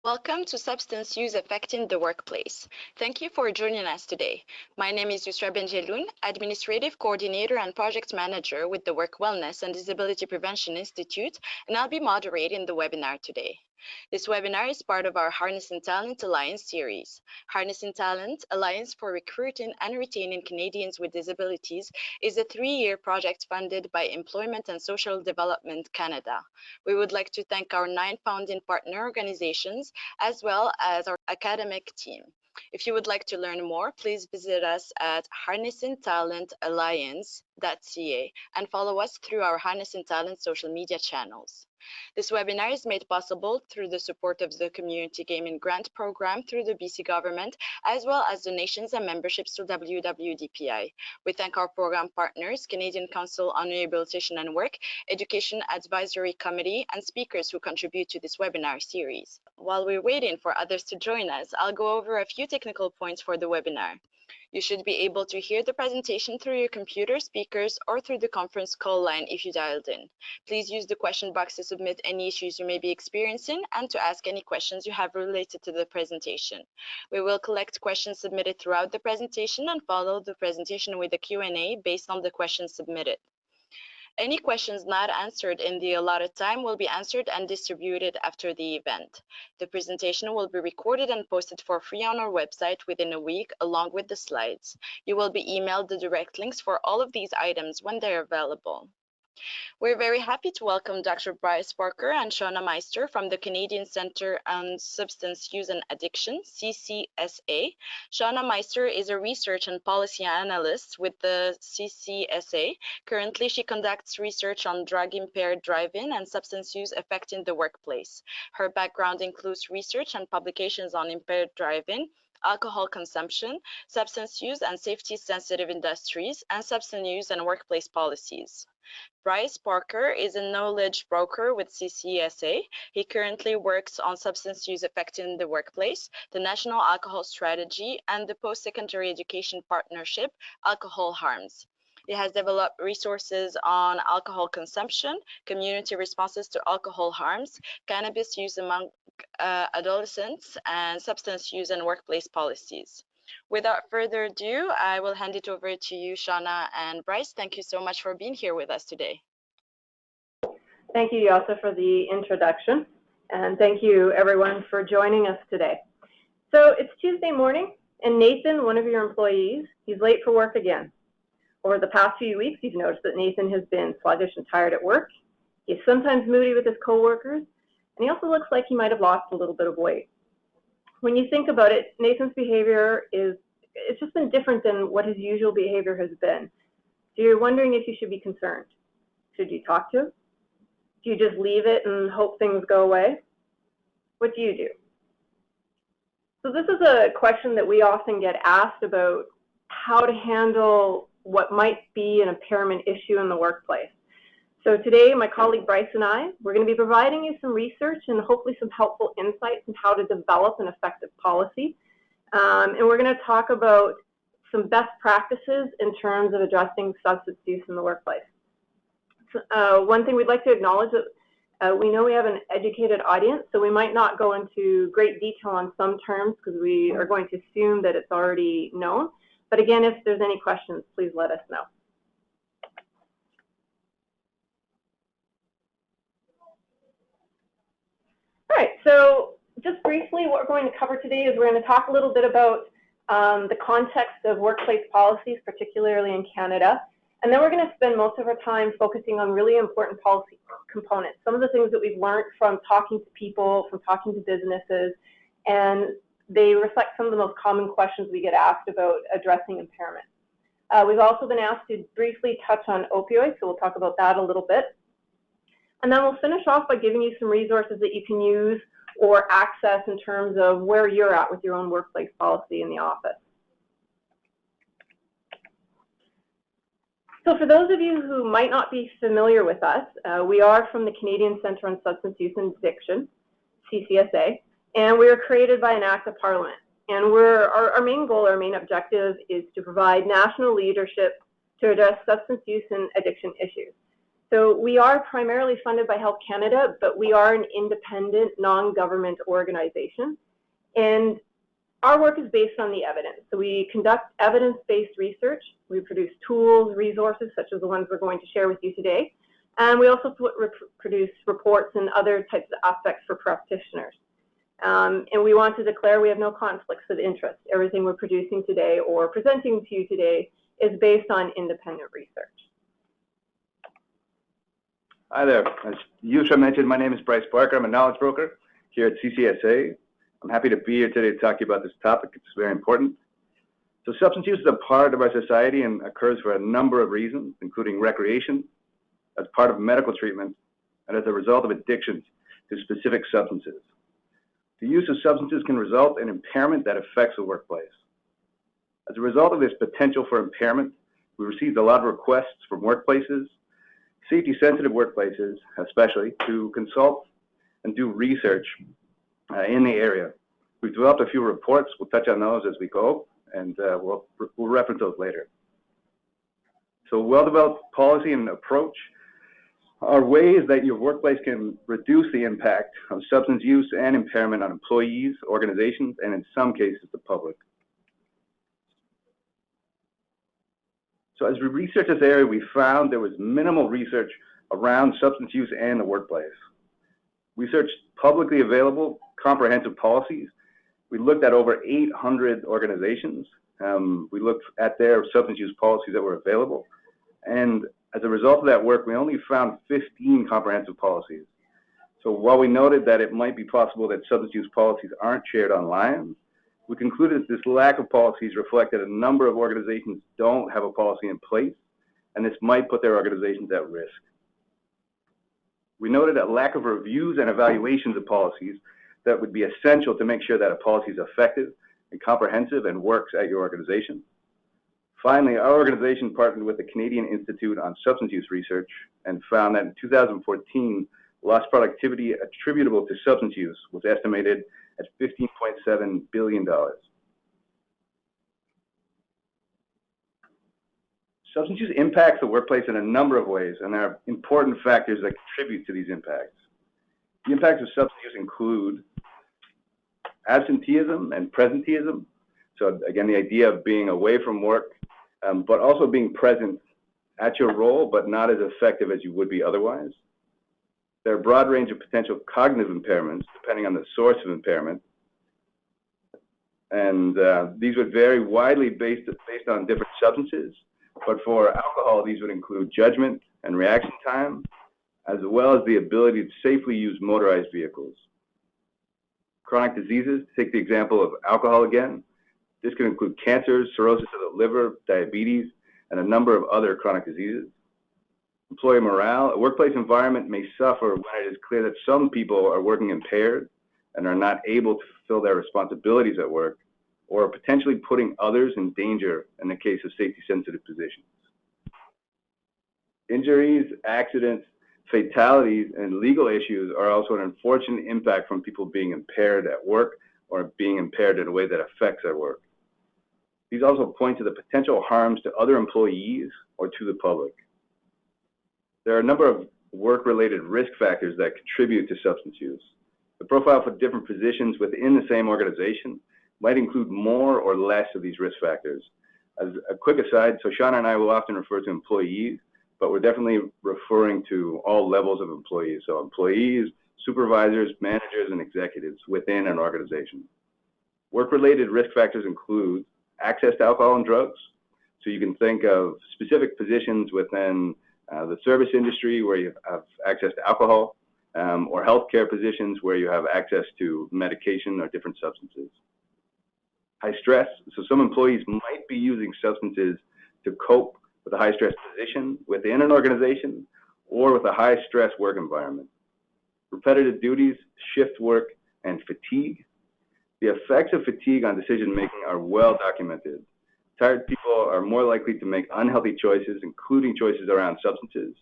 Welcome to Substance Use Affecting the Workplace. Thank you for joining us today. My name is Yusra Benjeloun, Administrative Coordinator and Project Manager with the Work Wellness and Disability Prevention Institute, and I'll be moderating the webinar today. This webinar is part of our Harnessing Talent Alliance series. Harnessing Talent Alliance for Recruiting and Retaining Canadians with Disabilities is a 3-year project funded by Employment and Social Development Canada. We would like to thank our 9 founding partner organizations as well as our academic team. If you would like to learn more, please visit us at harnessingtalentalliance.ca and follow us through our Harnessing Talent social media channels. This webinar is made possible through the support of the Community Gaming Grant Program through the BC government, as well as donations and memberships to WWDPI. We thank our program partners, Canadian Council on Rehabilitation and Work, Education Advisory Committee, and speakers who contribute to this webinar series. While we're waiting for others to join us, I'll go over a few technical points for the webinar. You should be able to hear the presentation through your computer, speakers, or through the conference call line if you dialed in. Please use the question box to submit any issues you may be experiencing and to ask any questions you have related to the presentation. We will collect questions submitted throughout the presentation and follow the presentation with a Q&A based on the questions submitted. Any questions not answered in the allotted time will be answered and distributed after the event. The presentation will be recorded and posted for free on our website within a week, along with the slides. You will be emailed the direct links for all of these items when they're available. We're very happy to welcome Dr. Bryce Parker and Shawna Meister from the Canadian Centre on Substance Use and Addiction, CCSA. Shawna Meister is a research and policy analyst with the CCSA. Currently, she conducts research on drug-impaired driving and substance use affecting the workplace. Her background includes research and publications on impaired driving, alcohol consumption, substance use and safety-sensitive industries, and substance use and workplace policies. Bryce Parker is a knowledge broker with CCSA. He currently works on substance use affecting the workplace, the National Alcohol Strategy, and the Post-Secondary Education Partnership, Alcohol Harms. He has developed resources on alcohol consumption, community responses to alcohol harms, cannabis use among adolescents, and substance use and workplace policies. Without further ado, I will hand it over to you, Shawna and Bryce. Thank you so much for being here with us today. Thank you, Yossa, for the introduction, and thank you, everyone, for joining us today. So it's Tuesday morning, and Nathan, one of your employees, he's late for work again. Over the past few weeks, you've noticed that Nathan has been sluggish and tired at work. He's sometimes moody with his coworkers, and he also looks like he might have lost a little bit of weight. When you think about it, Nathan's behavior it's just been different than what his usual behavior has been. So you're wondering if you should be concerned. Should you talk to him? Do you just leave it and hope things go away? What do you do? So this is a question that we often get asked about how to handle what might be an impairment issue in the workplace. So today, my colleague Bryce and I, we're going to be providing you some research and hopefully some helpful insights on how to develop an effective policy. And we're going to talk about some best practices in terms of addressing substance use in the workplace. One thing we'd like to acknowledge that we know we have an educated audience, so we might not go into great detail on some terms because we are going to assume that it's already known. But again, if there's any questions, please let us know. All right, so just briefly, what we're going to cover today is we're going to talk a little bit about the context of workplace policies, particularly in Canada. And then we're going to spend most of our time focusing on really important policy components, some of the things that we've learned from talking to people, from talking to businesses, and they reflect some of the most common questions we get asked about addressing impairment. We've also been asked to briefly touch on opioids, so we'll talk about that a little bit. And then we'll finish off by giving you some resources that you can use or access in terms of where you're at with your own workplace policy in the office. So for those of you who might not be familiar with us, we are from the Canadian Centre on Substance Use and Addiction, CCSA, and we were created by an Act of Parliament. And our main goal, our main objective is to provide national leadership to address substance use and addiction issues. So we are primarily funded by Health Canada, but we are an independent, non-government organization. And our work is based on the evidence. So we conduct evidence-based research. We produce tools, resources, such as the ones we're going to share with you today. And we also produce reports and other types of aspects for practitioners. And we want to declare we have no conflicts of interest. Everything we're producing today or presenting to you today is based on independent research. Hi there. As Yusra mentioned, my name is Bryce Barker. I'm a knowledge broker here at CCSA. I'm happy to be here today to talk to you about this topic. It's very important. So substance use is a part of our society and occurs for a number of reasons, including recreation, as part of medical treatment, and as a result of addictions to specific substances. The use of substances can result in impairment that affects the workplace. As a result of this potential for impairment, we received a lot of requests from workplaces, safety-sensitive workplaces especially, to consult and do research in the area. We've developed a few reports. We'll touch on those as we go, and we'll reference those later. So well-developed policy and approach are ways that your workplace can reduce the impact of substance use and impairment on employees, organizations, and in some cases, the public. So as we researched this area, we found there was minimal research around substance use and the workplace. We searched publicly available comprehensive policies. We looked at over 800 organizations. We looked at their substance use policies that were available. And as a result of that work, we only found 15 comprehensive policies. So while we noted that it might be possible that substance use policies aren't shared online, we concluded that this lack of policies reflected a number of organizations don't have a policy in place, and this might put their organizations at risk. We noted a lack of reviews and evaluations of policies that would be essential to make sure that a policy is effective and comprehensive and works at your organization. Finally, our organization partnered with the Canadian Institute on Substance Use Research and found that in 2014, lost productivity attributable to substance use was estimated at $15.7 billion. Substance use impacts the workplace in a number of ways, and there are important factors that contribute to these impacts. The impacts of substance use include absenteeism and presenteeism. So again, the idea of being away from work, but also being present at your role, but not as effective as you would be otherwise. There are a broad range of potential cognitive impairments, depending on the source of impairment. And these would vary widely based on different substances. But for alcohol, these would include judgment and reaction time, as well as the ability to safely use motorized vehicles. Chronic diseases, take the example of alcohol again. This can include cancers, cirrhosis of the liver, diabetes, and a number of other chronic diseases. Employee morale, a workplace environment may suffer when it is clear that some people are working impaired and are not able to fulfill their responsibilities at work, or potentially putting others in danger in the case of safety-sensitive positions. Injuries, accidents, fatalities, and legal issues are also an unfortunate impact from people being impaired at work or being impaired in a way that affects their work. These also point to the potential harms to other employees or to the public. There are a number of work-related risk factors that contribute to substance use. The profile for different positions within the same organization might include more or less of these risk factors. As a quick aside, so Shawna and I will often refer to employees, but we're definitely referring to all levels of employees. So employees, supervisors, managers, and executives within an organization. Work-related risk factors include access to alcohol and drugs. So you can think of specific positions within the service industry where you have access to alcohol, or healthcare positions where you have access to medication or different substances. High stress, so some employees might be using substances to cope with a high stress position within an organization or with a high stress work environment. Repetitive duties, shift work, and fatigue. The effects of fatigue on decision making are well documented. Tired people are more likely to make unhealthy choices, including choices around substances.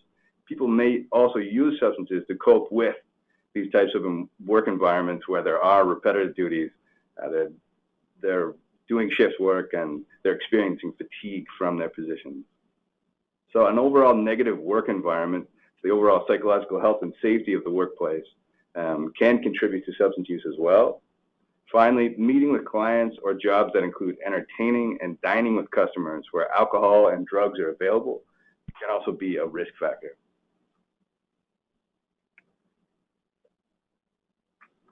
People may also use substances to cope with these types of work environments where there are repetitive duties. They're doing shift work and they're experiencing fatigue from their positions. So an overall negative work environment the overall psychological health and safety of the workplace can contribute to substance use as well. Finally, meeting with clients or jobs that include entertaining and dining with customers where alcohol and drugs are available can also be a risk factor.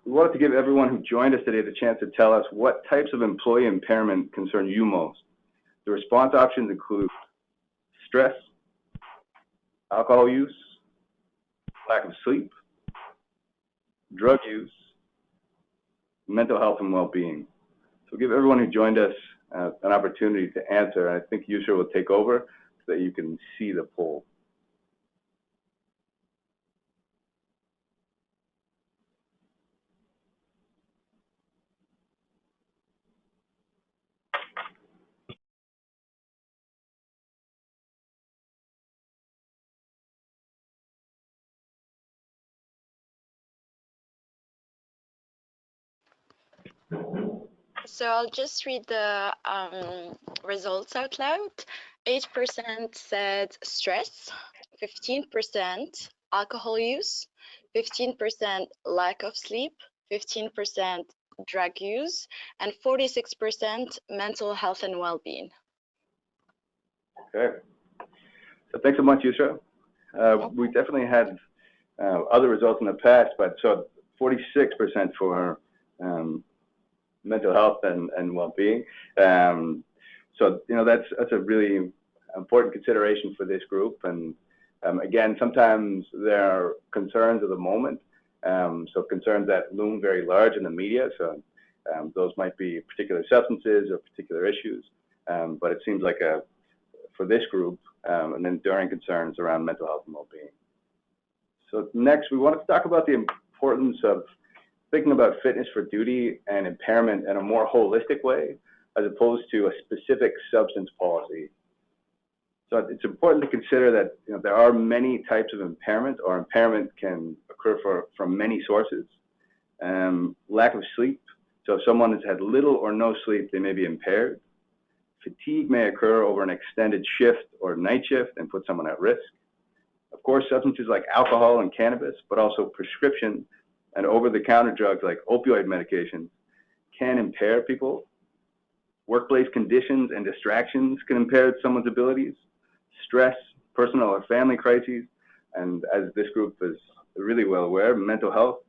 We wanted to give everyone who joined us today the chance to tell us what types of employee impairment concern you most. The response options include stress, alcohol use, lack of sleep, drug use, mental health and well-being. So give everyone who joined us an opportunity to answer. And I think Yusra will take over so that you can see the poll. So I'll just read the results out loud. 8% said stress, 15% alcohol use, 15% lack of sleep, 15% drug use, and 46% mental health and well-being. Okay. So thanks so much, Yusra. We definitely had other results in the past, but so 46% for mental health and well-being. So that's a really important consideration for this group. And again, sometimes there are concerns of the moment, so concerns that loom very large in the media. So those might be particular substances or particular issues. But it seems like for this group, an enduring concerns around mental health and well-being. So next, we want to talk about the importance of thinking about fitness for duty and impairment in a more holistic way, as opposed to a specific substance policy. So it's important to consider that there are many types of impairment, or impairment can occur from many sources. Lack of sleep. So if someone has had little or no sleep, they may be impaired. Fatigue may occur over an extended shift or night shift and put someone at risk. Of course, substances like alcohol and cannabis, but also prescription and over-the-counter drugs like opioid medications can impair people. Workplace conditions and distractions can impair someone's abilities. Stress, personal or family crises, and as this group is really well aware, mental health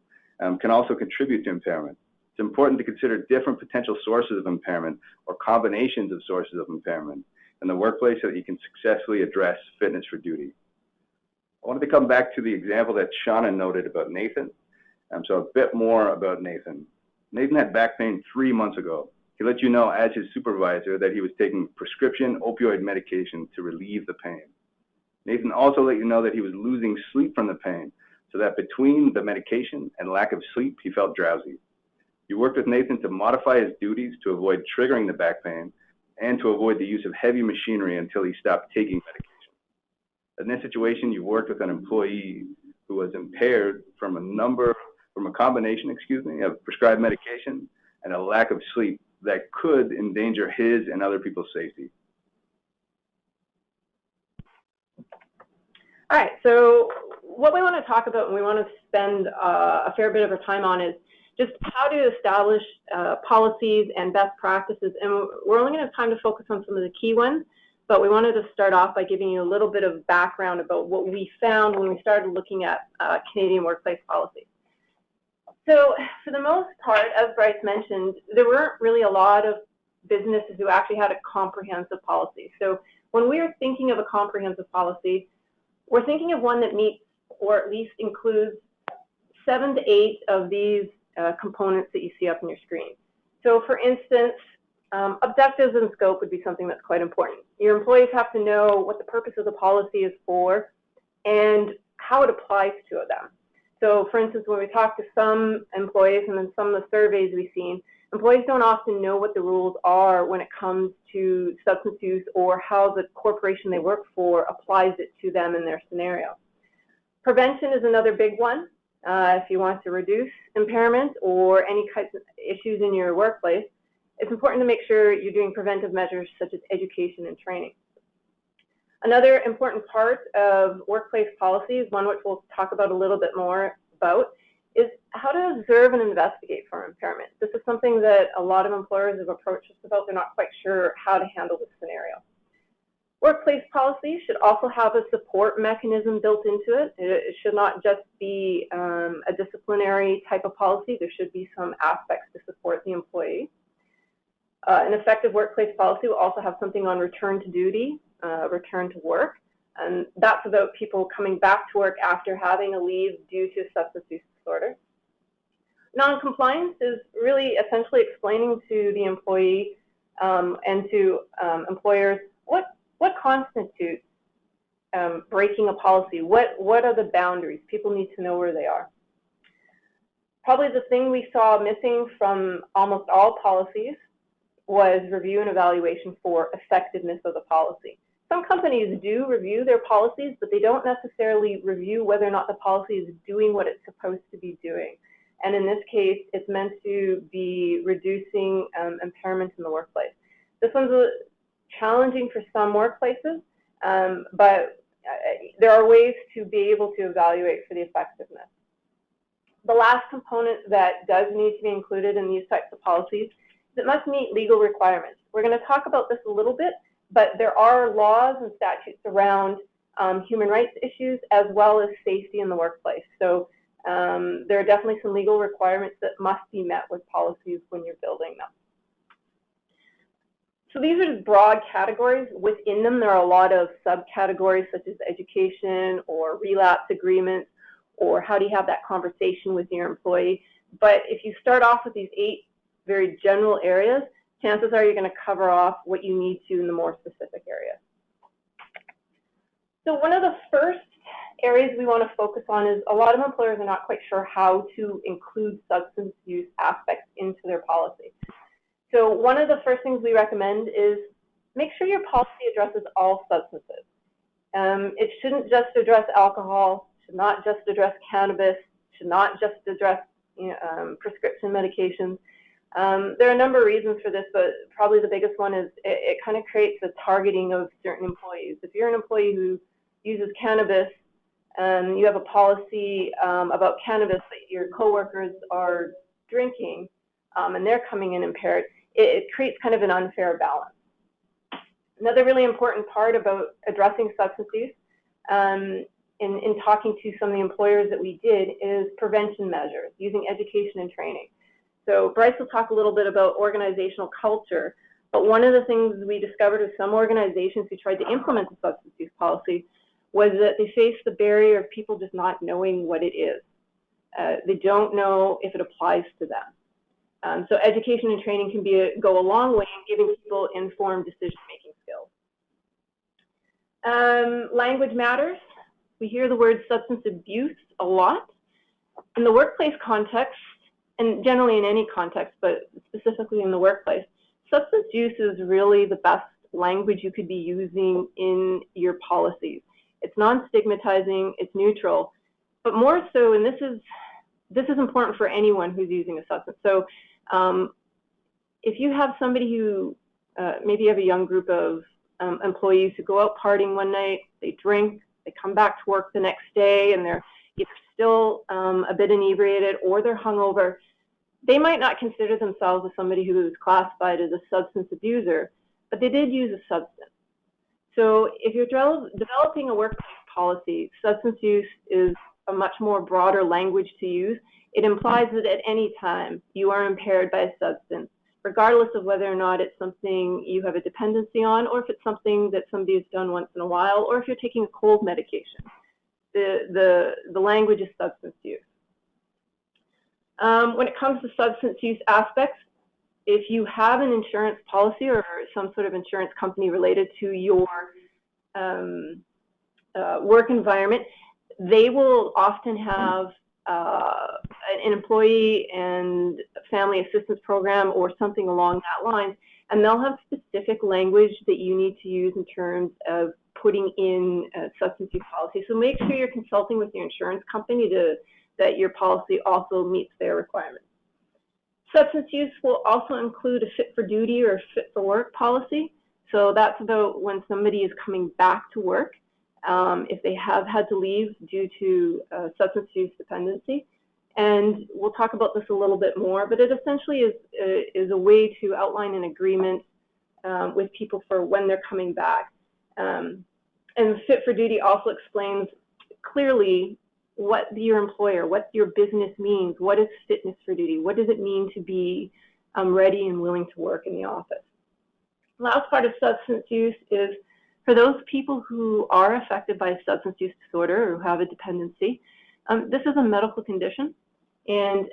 can also contribute to impairment. It's important to consider different potential sources of impairment or combinations of sources of impairment in the workplace so that you can successfully address fitness for duty. I wanted to come back to the example that Shawna noted about Nathan. So a bit more about Nathan. Nathan had back pain 3 months ago. He let you know as his supervisor that he was taking prescription opioid medication to relieve the pain. Nathan also let you know that he was losing sleep from the pain, so that between the medication and lack of sleep, he felt drowsy. You worked with Nathan to modify his duties to avoid triggering the back pain and to avoid the use of heavy machinery until he stopped taking medication. In this situation, you worked with an employee who was impaired from a combination of prescribed medication and a lack of sleep that could endanger his and other people's safety. All right, so what we want to talk about and we want to spend a fair bit of our time on is just how to establish policies and best practices. And we're only going to have time to focus on some of the key ones, but we wanted to start off by giving you a little bit of background about what we found when we started looking at Canadian workplace policies. So for the most part, as Bryce mentioned, there weren't really a lot of businesses who actually had a comprehensive policy. So when we are thinking of a comprehensive policy, we're thinking of one that meets or at least includes 7 to 8 of these components that you see up on your screen. So for instance, objectives and scope would be something that's quite important. Your employees have to know what the purpose of the policy is for and how it applies to them. So for instance, when we talk to some employees and then some of the surveys we've seen, employees don't often know what the rules are when it comes to substance use or how the corporation they work for applies it to them in their scenario. Prevention is another big one. If you want to reduce impairment or any kinds of issues in your workplace, it's important to make sure you're doing preventive measures such as education and training. Another important part of workplace policies, one which we'll talk about a little bit more about, is how to observe and investigate for impairment. This is something that a lot of employers have approached us about. They're not quite sure how to handle this scenario. Workplace policy should also have a support mechanism built into it. It should not just be a disciplinary type of policy. There should be some aspects to support the employee. An effective workplace policy will also have something on return to duty, return to work, and that's about people coming back to work after having a leave due to substance use disorder. Non-compliance is really essentially explaining to the employee and to employers what constitutes breaking a policy. What are the boundaries? People need to know where they are. Probably the thing we saw missing from almost all policies was review and evaluation for effectiveness of the policy. Some companies do review their policies, but they don't necessarily review whether or not the policy is doing what it's supposed to be doing. And in this case, it's meant to be reducing impairment in the workplace. This one's challenging for some workplaces, but there are ways to be able to evaluate for the effectiveness. The last component that does need to be included in these types of policies is it must meet legal requirements. We're going to talk about this a little bit, but there are laws and statutes around human rights issues as well as safety in the workplace. So there are definitely some legal requirements that must be met with policies when you're building them. So these are just broad categories. Within them, there are a lot of subcategories such as education or relapse agreements, or how do you have that conversation with your employee. But if you start off with these 8 very general areas, chances are you're going to cover off what you need to in the more specific areas. So one of the first areas we want to focus on is a lot of employers are not quite sure how to include substance use aspects into their policy. So one of the first things we recommend is make sure your policy addresses all substances. It shouldn't just address alcohol, should not just address cannabis, should not just address prescription medications. There are a number of reasons for this, but probably the biggest one is it kind of creates a targeting of certain employees. If you're an employee who uses cannabis and you have a policy about cannabis that your coworkers are drinking and they're coming in impaired, it creates kind of an unfair balance. Another really important part about addressing substance use in talking to some of the employers that we did is prevention measures, using education and training. So Bryce will talk a little bit about organizational culture, but one of the things we discovered with some organizations who tried to implement the substance use policy was that they faced the barrier of people just not knowing what it is. They don't know if it applies to them. So education and training can go a long way in giving people informed decision-making skills. Language matters. We hear the word substance abuse a lot. In the workplace context, and generally in any context, but specifically in the workplace, substance use is really the best language you could be using in your policies. It's non-stigmatizing, it's neutral, but more so, and this is important for anyone who's using a substance. So if you have somebody who, maybe you have a young group of employees who go out partying one night, they drink, they come back to work the next day, and they're either still a bit inebriated or they're hungover, they might not consider themselves as somebody who is classified as a substance abuser, but they did use a substance. So if you're developing a workplace policy, substance use is a much more broader language to use. It implies that at any time you are impaired by a substance, regardless of whether or not it's something you have a dependency on, or if it's something that somebody has done once in a while, or if you're taking a cold medication. The language is substance use. When it comes to substance use aspects, if you have an insurance policy or some sort of insurance company related to your work environment, they will often have an employee and family assistance program or something along that line, and they'll have specific language that you need to use in terms of putting in substance use policy. So make sure you're consulting with your insurance company that your policy also meets their requirements. Substance use will also include a fit for duty or fit for work policy. So that's about when somebody is coming back to work, if they have had to leave due to substance use dependency. And we'll talk about this a little bit more, but it essentially is a way to outline an agreement with people for when they're coming back. And Fit for Duty also explains clearly what your employer, what your business means, what is fitness for duty, what does it mean to be ready and willing to work in the office. The last part of substance use is for those people who are affected by substance use disorder or who have a dependency. This is a medical condition, and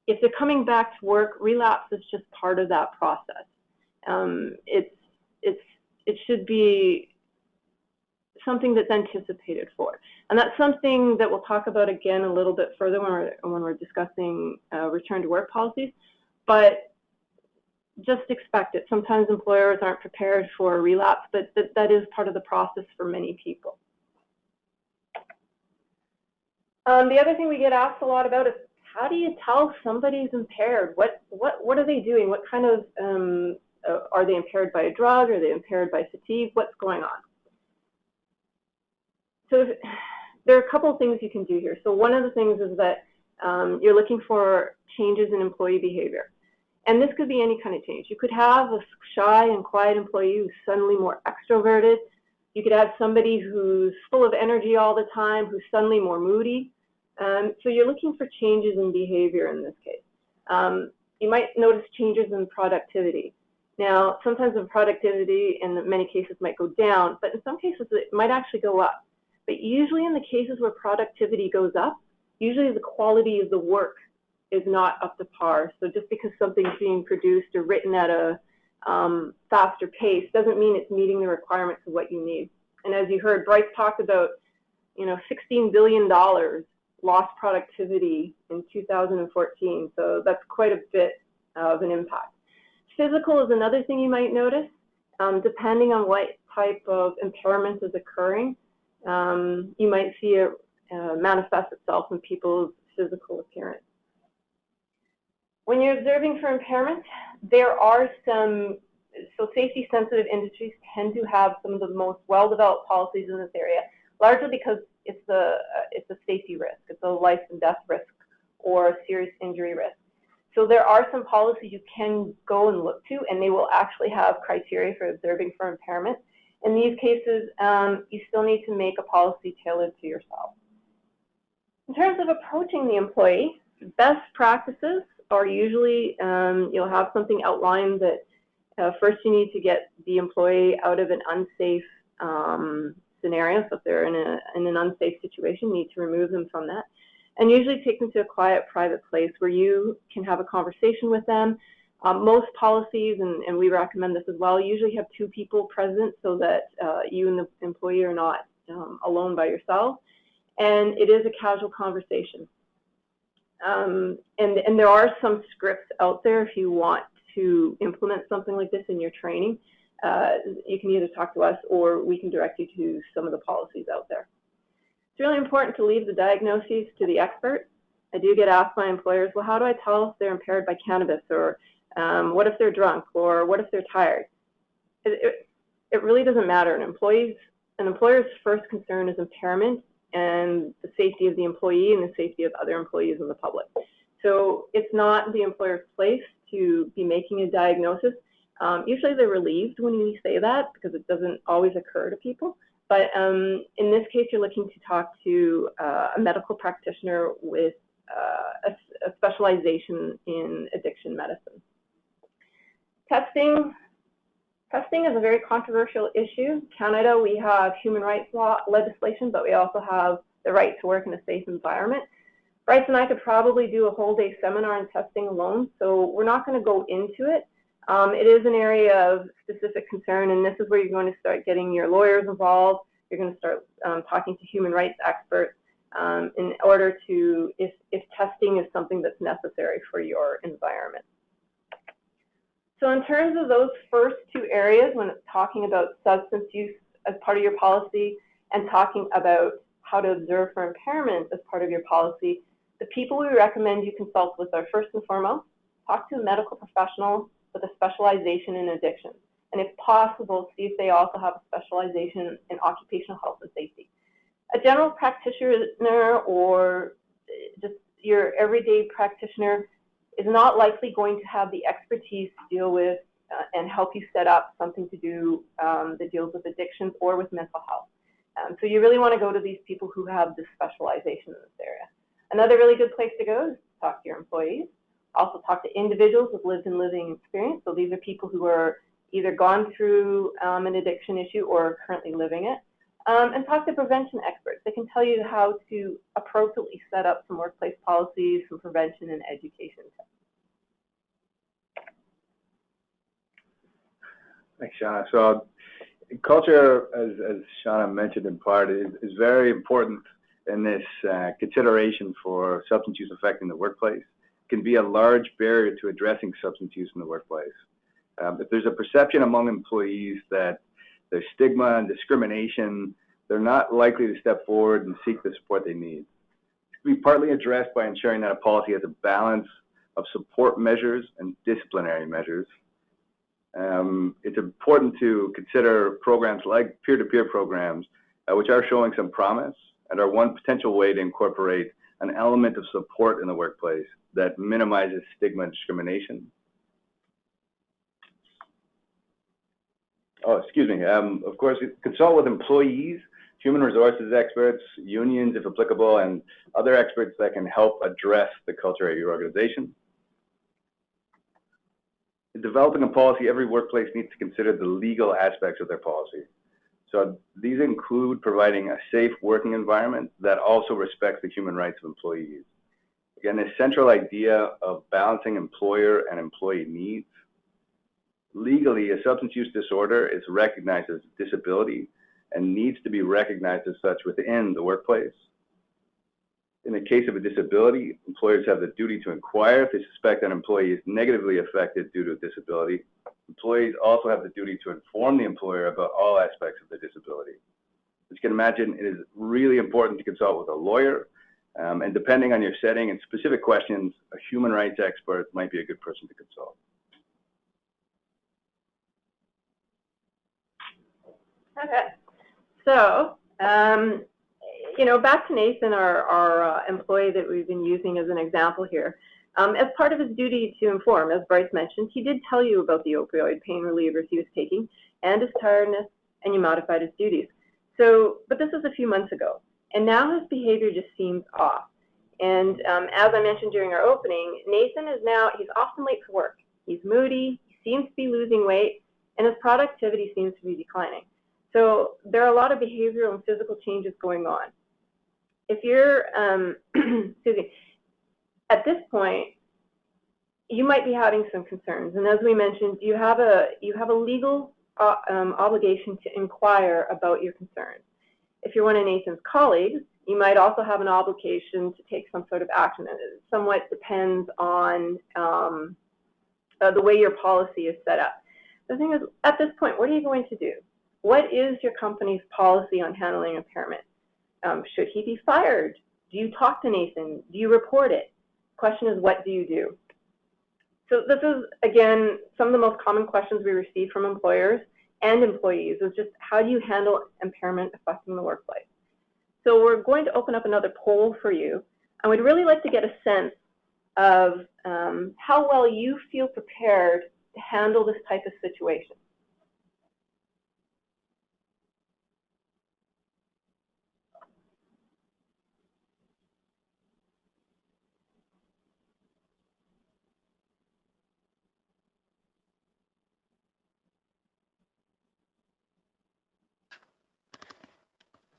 if they're coming back to work, relapse is just part of that process. It should be something that's anticipated for, and that's something that we'll talk about again a little bit further when we're discussing return to work policies. But just expect it. Sometimes employers aren't prepared for a relapse, but that is part of the process for many people. The other thing we get asked a lot about is, how do you tell somebody's impaired? What are they doing? What kind of, are they impaired by a drug? Are they impaired by fatigue? What's going on? So there are a couple of things you can do here. So one of the things is that you're looking for changes in employee behavior. And this could be any kind of change. You could have a shy and quiet employee who's suddenly more extroverted. You could have somebody who's full of energy all the time, who's suddenly more moody. So you're looking for changes in behavior in this case. You might notice changes in productivity. Now, sometimes the productivity in many cases might go down, but in some cases it might actually go up. But usually in the cases where productivity goes up, usually the quality of the work is not up to par. So just because something's being produced or written at a faster pace doesn't mean it's meeting the requirements of what you need. And as you heard, Bryce talked about, $16 billion lost productivity in 2014. So that's quite a bit of an impact. Physical is another thing you might notice. Depending on what type of impairment is occurring, you might see it manifest itself in people's physical appearance. When you're observing for impairment, there are so safety-sensitive industries tend to have some of the most well-developed policies in this area, largely because it's a safety risk. It's a life and death risk or a serious injury risk. So there are some policies you can go and look to, and they will actually have criteria for observing for impairment. In these cases, you still need to make a policy tailored to yourself. In terms of approaching the employee, best practices are usually you'll have something outlined that first you need to get the employee out of an unsafe scenario. So if they're in an unsafe situation, you need to remove them from that. And usually take them to a quiet, private place where you can have a conversation with them. Most policies, and we recommend this as well, usually have two people present so that you and the employee are not alone by yourself. And it is a casual conversation. And there are some scripts out there if you want to implement something like this in your training. You can either talk to us or we can direct you to some of the policies out there. It's really important to leave the diagnoses to the expert. I do get asked by employers, well, how do I tell if they're impaired by cannabis, or what if they're drunk, or what if they're tired? It really doesn't matter. An employer's first concern is impairment and the safety of the employee and the safety of other employees in the public. So it's not the employer's place to be making a diagnosis. Usually they're relieved when we say that because it doesn't always occur to people. But in this case, you're looking to talk to a medical practitioner with a specialization in addiction medicine. Testing is a very controversial issue. Canada, we have human rights law legislation, but we also have the right to work in a safe environment. Bryce and I could probably do a whole day seminar on testing alone, so we're not going to go into it. It is an area of specific concern, and this is where you're going to start getting your lawyers involved. You're going to start talking to human rights experts in order to, if testing is something that's necessary for your environment. So in terms of those first two areas, when it's talking about substance use as part of your policy and talking about how to observe for impairment as part of your policy, the people we recommend you consult with are first and foremost, talk to a medical professional with a specialization in addiction. and if possible, see if they also have a specialization in occupational health and safety. A general practitioner or just your everyday practitioner is not likely going to have the expertise to deal with and help you set up something to do that deals with addictions or with mental health. So you really want to go to these people who have this specialization in this area. Another really good place to go is talk to your employees. Also talk to individuals with lived and living experience. So these are people who are either gone through an addiction issue or are currently living it. And talk to prevention experts. They can tell you how to appropriately set up some workplace policies, some prevention and education. Thanks, Shawna. So culture, as Shawna mentioned in part, is very important in this consideration for substance use affecting the workplace. It can be a large barrier to addressing substance use in the workplace. If there's a perception among employees that there's stigma and discrimination, they're not likely to step forward and seek the support they need. It can be partly addressed by ensuring that a policy has a balance of support measures and disciplinary measures. It's important to consider programs like peer-to-peer programs, which are showing some promise and are one potential way to incorporate an element of support in the workplace that minimizes stigma and discrimination. Oh, excuse me. Of course, consult with employees, human resources experts, unions if applicable, and other experts that can help address the culture at your organization. In developing a policy, every workplace needs to consider the legal aspects of their policy. So these include providing a safe working environment that also respects the human rights of employees. Again, this central idea of balancing employer and employee needs. Legally, a substance use disorder is recognized as a disability and needs to be recognized as such within the workplace. In the case of a disability, employers have the duty to inquire if they suspect an employee is negatively affected due to a disability. Employees also have the duty to inform the employer about all aspects of the disability. As you can imagine, it is really important to consult with a lawyer, and depending on your setting and specific questions, a human rights expert might be a good person to consult. Okay, so back to Nathan, our employee that we've been using as an example here. As part of his duty to inform, as Bryce mentioned, he did tell you about the opioid pain relievers he was taking and his tiredness, and you modified his duties. But this was a few months ago, and now his behavior just seems off. And as I mentioned during our opening, Nathan he's often late for work. He's moody, he seems to be losing weight, and his productivity seems to be declining. So there are a lot of behavioral and physical changes going on. If you're, excuse me, at this point, you might be having some concerns. And as we mentioned, you have a legal obligation to inquire about your concerns. If you're one of Nathan's colleagues, you might also have an obligation to take some sort of action. And it somewhat depends on the way your policy is set up. The thing is, at this point, what are you going to do? What is your company's policy on handling impairment? Should he be fired? Do you talk to Nathan? Do you report it? Question is, what do you do? So this is, again, some of the most common questions we receive from employers and employees is just how do you handle impairment affecting the workplace? So we're going to open up another poll for you. I would really like to get a sense of how well you feel prepared to handle this type of situation.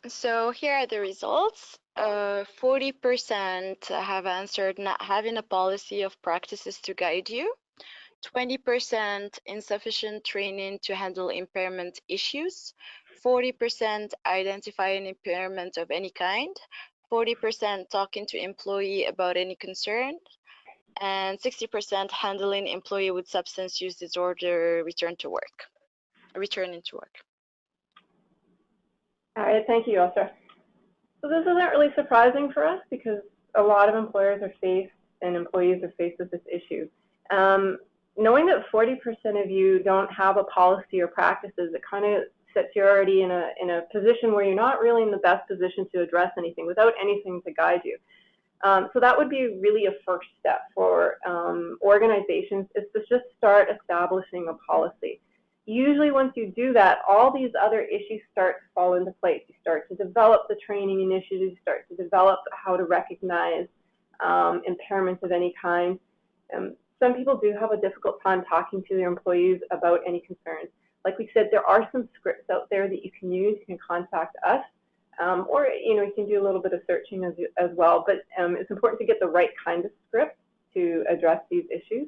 So here are the results. 40% have answered not having a policy of practices to guide you. 20% insufficient training to handle impairment issues. 40% identifying impairment of any kind. 40% talking to employee about any concern. And 60% handling employee with substance use disorder returning to work. All right, thank you, Elsa. So this isn't really surprising for us because a lot of employers are faced and employees are faced with this issue. knowing that 40% of you don't have a policy or practices, it kind of sets you already in a position where you're not really in the best position to address anything without anything to guide you. So that would be really a first step for organizations, is to just start establishing a policy. Usually once you do that, all these other issues start to fall into place. You start to develop the training initiatives, you start to develop how to recognize impairments of any kind. Some people do have a difficult time talking to their employees about any concerns. Like we said, there are some scripts out there that you can use. You can contact us, or you can do a little bit of searching as well. But it's important to get the right kind of script to address these issues.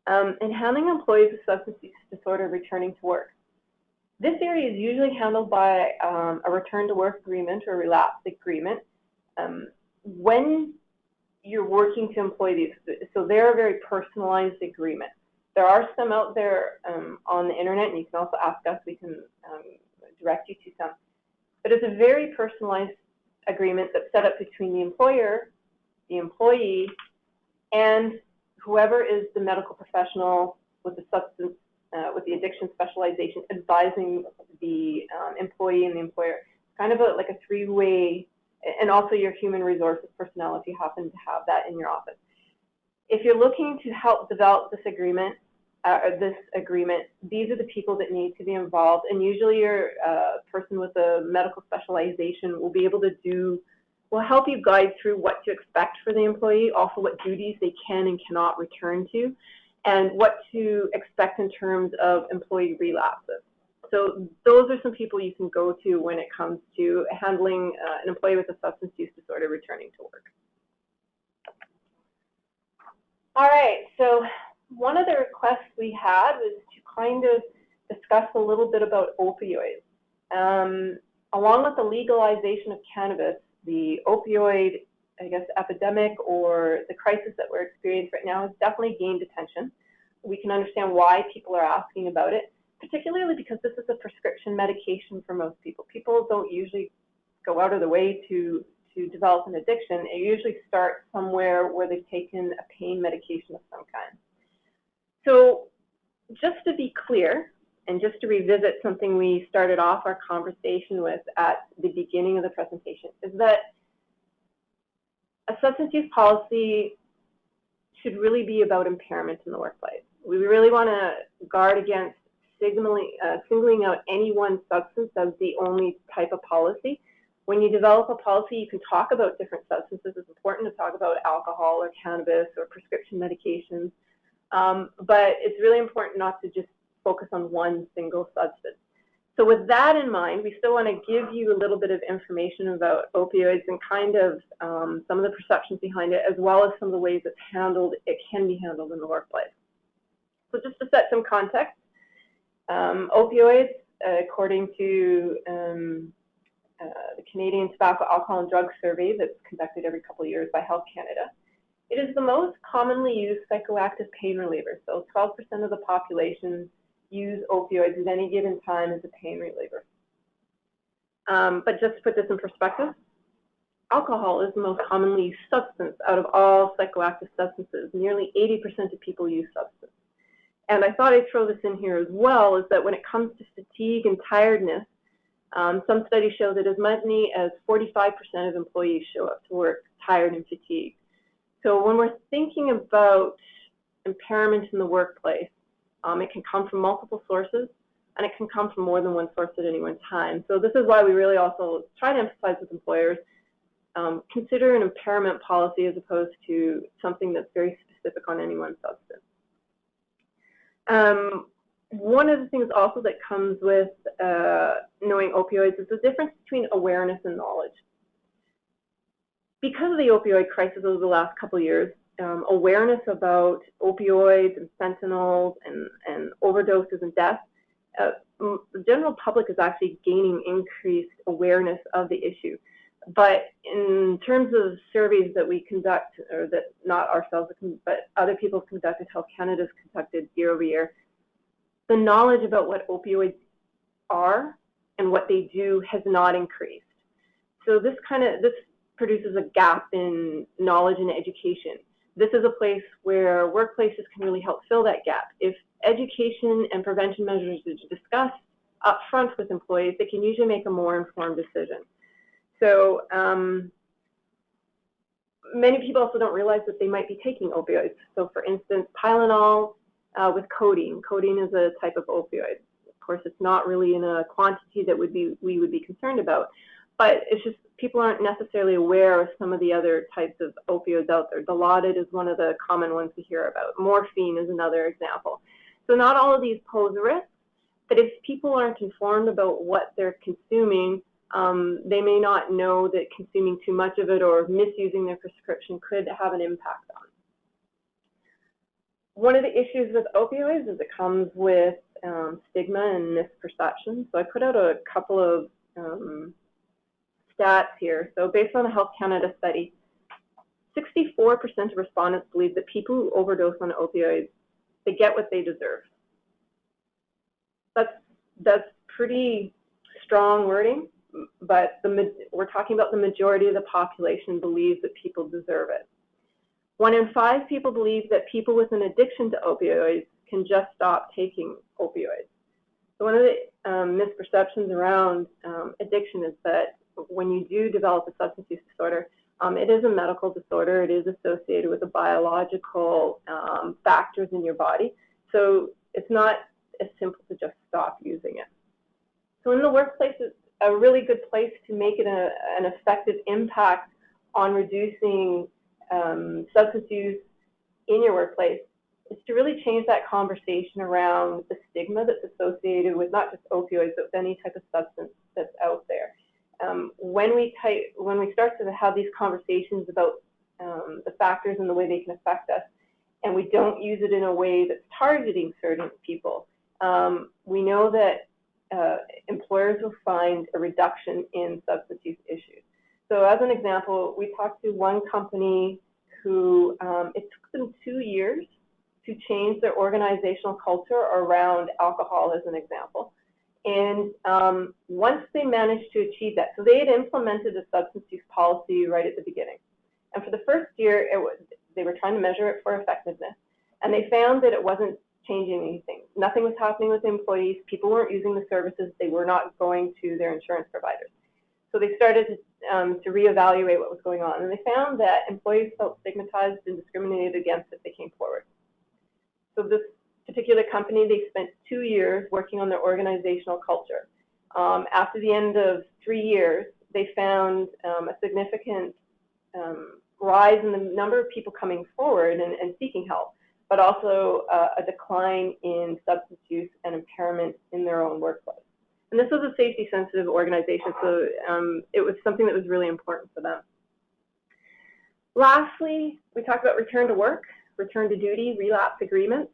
And handling employees with substance use disorder returning to work. This area is usually handled by a return to work agreement or relapse agreement. When you're working to employ these, so they're a very personalized agreement. There are some out there on the internet, and you can also ask us, we can direct you to some. But it's a very personalized agreement that's set up between the employer, the employee, and whoever is the medical professional with the substance, with the addiction specialization, advising the employee and the employer. It's kind of like a three-way, and also your human resources personnel if you happen to have that in your office. If you're looking to help develop this agreement, these are the people that need to be involved, and usually your person with a medical specialization will be able to will help you guide through what to expect for the employee, also what duties they can and cannot return to, and what to expect in terms of employee relapses. So those are some people you can go to when it comes to handling an employee with a substance use disorder returning to work. All right, so one of the requests we had was to kind of discuss a little bit about opioids. Along with the legalization of cannabis, the opioid, epidemic or the crisis that we're experiencing right now has definitely gained attention. We can understand why people are asking about it, particularly because this is a prescription medication for most people. People don't usually go out of the way to develop an addiction. It usually starts somewhere where they've taken a pain medication of some kind. So just to be clear, and just to revisit something we started off our conversation with at the beginning of the presentation, is that a substance use policy should really be about impairment in the workplace. We really want to guard against singling out any one substance as the only type of policy. When you develop a policy, you can talk about different substances. It's important to talk about alcohol or cannabis or prescription medications, but it's really important not to just focus on one single substance. So with that in mind, we still want to give you a little bit of information about opioids and kind of some of the perceptions behind it, as well as some of the ways it can be handled in the workplace. So just to set some context, opioids, according to the Canadian Tobacco, Alcohol and Drug Survey that's conducted every couple of years by Health Canada, it is the most commonly used psychoactive pain reliever. So 12% of the population use opioids at any given time as a pain reliever. But just to put this in perspective, alcohol is the most commonly used substance out of all psychoactive substances. Nearly 80% of people use substance. And I thought I'd throw this in here as well, is that when it comes to fatigue and tiredness, some studies show that as many as 45% of employees show up to work tired and fatigued. So when we're thinking about impairment in the workplace, it can come from multiple sources, and it can come from more than one source at any one time. So this is why we really also try to emphasize with employers, consider an impairment policy as opposed to something that's very specific on any one substance. One of the things also that comes with knowing opioids is the difference between awareness and knowledge. Because of the opioid crisis over the last couple of years, awareness about opioids and fentanyls and overdoses and deaths, the general public is actually gaining increased awareness of the issue. But in terms of surveys that we conduct, or that not ourselves, but other people have conducted, Health Canada's conducted year over year, the knowledge about what opioids are and what they do has not increased. So this produces a gap in knowledge and education. this is a place where workplaces can really help fill that gap. If education and prevention measures are discussed up front with employees, they can usually make a more informed decision. So many people also don't realize that they might be taking opioids. So for instance, Tylenol with codeine. Codeine is a type of opioid. Of course, it's not really in a quantity that we would be concerned about, but it's just people aren't necessarily aware of some of the other types of opioids out there. Dilaudid is one of the common ones we hear about. Morphine is another example. So not all of these pose a risk, but if people aren't informed about what they're consuming, they may not know that consuming too much of it or misusing their prescription could have an impact on it. One of the issues with opioids is it comes with stigma and misperception. So I put out a couple of stats here. So based on a Health Canada study, 64% of respondents believe that people who overdose on opioids, they get what they deserve. That's pretty strong wording, but we're talking about the majority of the population believes that people deserve it. 1 in 5 people believe that people with an addiction to opioids can just stop taking opioids. So one of the misperceptions around addiction is that when you do develop a substance use disorder, it is a medical disorder. It is associated with the biological factors in your body. So it's not as simple to just stop using it. So in the workplace, it's a really good place to make it an effective impact on reducing substance use in your workplace is to really change that conversation around the stigma that's associated with not just opioids, but with any type of substance that's out there. When we start to have these conversations about the factors and the way they can affect us, and we don't use it in a way that's targeting certain people, we know that employers will find a reduction in substance use issues. So as an example, we talked to one company who it took them 2 years to change their organizational culture around alcohol, as an example. And once they managed to achieve that, so they had implemented a substance use policy right at the beginning. And for the first year, they were trying to measure it for effectiveness. And they found that it wasn't changing anything. Nothing was happening with employees. People weren't using the services. They were not going to their insurance providers. So they started to reevaluate what was going on. And they found that employees felt stigmatized and discriminated against if they came forward. So this particular company, they spent 2 years working on their organizational culture. After the end of 3 years, they found a significant rise in the number of people coming forward and seeking help, but also a decline in substance use and impairment in their own workplace. And this was a safety-sensitive organization, so it was something that was really important for them. Lastly, we talked about return to work, return to duty, relapse agreements.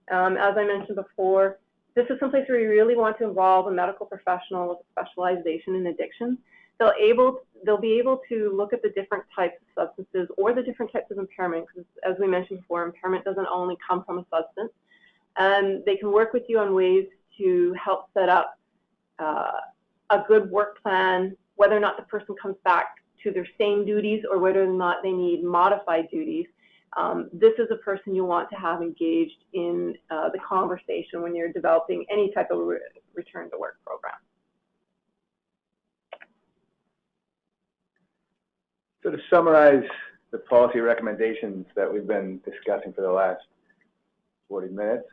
As I mentioned before, this is someplace where we really want to involve a medical professional with a specialization in addiction. They'll be able to look at the different types of substances or the different types of impairment, because as we mentioned before, impairment doesn't only come from a substance. And they can work with you on ways to help set up a good work plan, whether or not the person comes back to their same duties or whether or not they need modified duties. This is a person you want to have engaged in the conversation when you're developing any type of return to work program. So to summarize the policy recommendations that we've been discussing for the last 40 minutes,